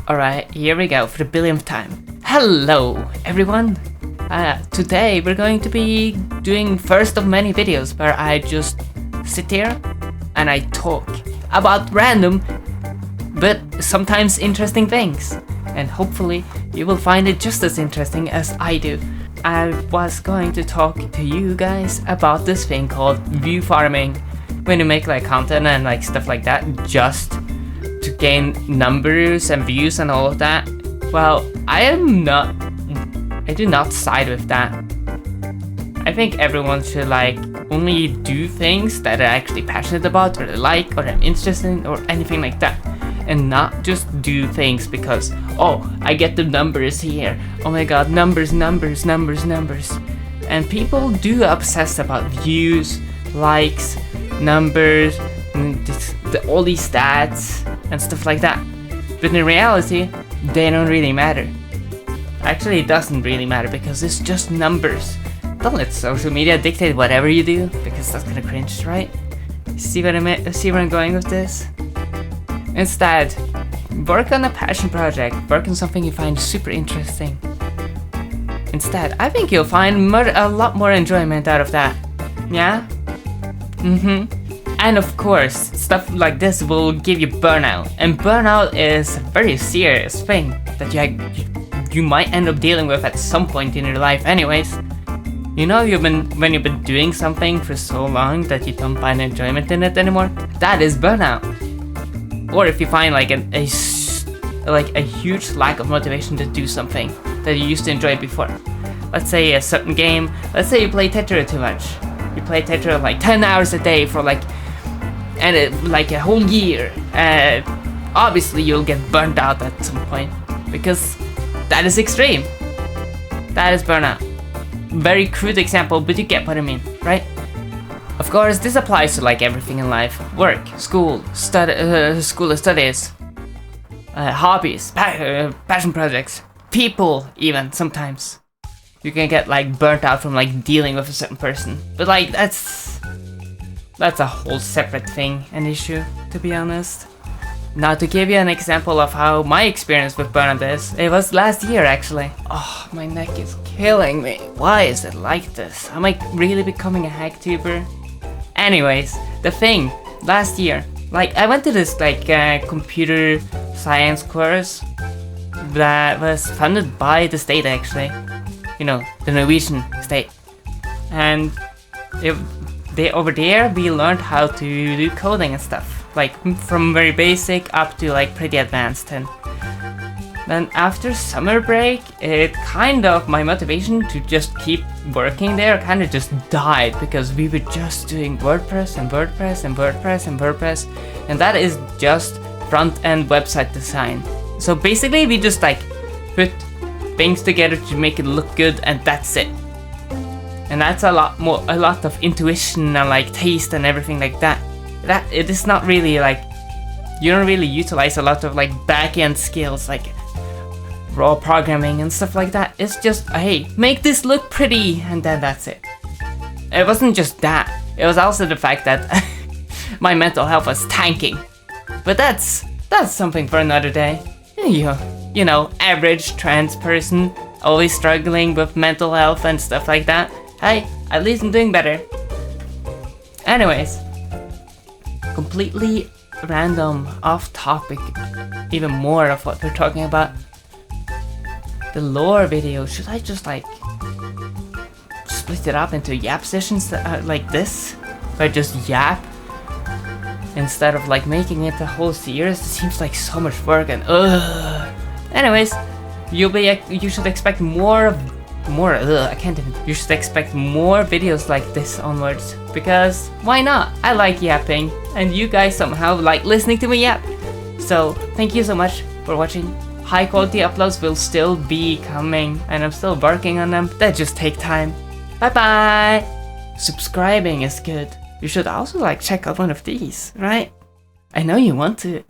Alright, here we go for the billionth time. Hello everyone! Today we're going to be doing first of many videos where I just sit here and I talk about random but sometimes interesting things. And hopefully you will find it just as interesting as I do. I was going to talk to you guys about this thing called view farming. When you make like content and like stuff like that just to gain numbers and views and all of that. Well, I do not side with that. I think everyone should like only do things that they're actually passionate about or they like or they're interested in or anything like that. And not just do things because, oh, I get the numbers here. Oh my god, numbers. And people do obsess about views, likes, numbers, all these stats and stuff like that. But in reality, they don't really matter. Actually, it doesn't really matter because it's just numbers. Don't let social media dictate whatever you do because that's kind of cringe, right? See where I'm going with this? Instead, work on a passion project, work on something you find super interesting. Instead, I think you'll find a lot more enjoyment out of that. Yeah? And of course, stuff like this will give you burnout. And burnout is a very serious thing that you might end up dealing with at some point in your life anyways. You know, when you've been doing something for so long that you don't find enjoyment in it anymore, that is burnout. Or if you find like a huge lack of motivation to do something that you used to enjoy before. Let's say a certain game, let's say you play Tetra too much. You play Tetra like 10 hours a day for like a whole year. Obviously you'll get burnt out at some point because that is extreme. That is burnout. Very crude example, but you get what I mean, right? Of course, this applies to like everything in life. Work, school, studies, hobbies, passion projects, people even sometimes. You can get like burnt out from like dealing with a certain person. But like that's a whole separate thing, an issue, to be honest. Now to give you an example of how my experience with burnout is, it was last year actually. Oh, my neck is killing me. Why is it like this? Am I really becoming a hack tuber? Anyways, the thing, last year, like I went to this like computer science course that was funded by the state actually. You know, the Norwegian state. And over there we learned how to do coding and stuff. Like from very basic up to like pretty advanced. And then after summer break, my motivation to just keep working there kind of just died because we were just doing WordPress and that is just front-end website design. So basically we just like put things together to make it look good and that's it. And that's a lot of intuition and like taste and everything like that. That it is not really like, you don't really utilize a lot of like back-end skills like raw programming and stuff like that. It's just, hey, make this look pretty and then that's it. It wasn't just that, it was also the fact that my mental health was tanking. But that's something for another day. You know, average trans person always struggling with mental health and stuff like that. Hey, at least I'm doing better. Anyways, completely random, off topic, even more of what we're talking about. The lore video, should I just like split it up into yap sessions like this? Where I just yap instead of like making it a whole series? It seems like so much work and Anyways, you should expect you should expect more videos like this onwards, because why not? I like yapping, and you guys somehow like listening to me yap. So thank you so much for watching. High quality uploads will still be coming, and I'm still working on them. That just take time. Bye bye! Subscribing is good. You should also like check out one of these, right? I know you want to.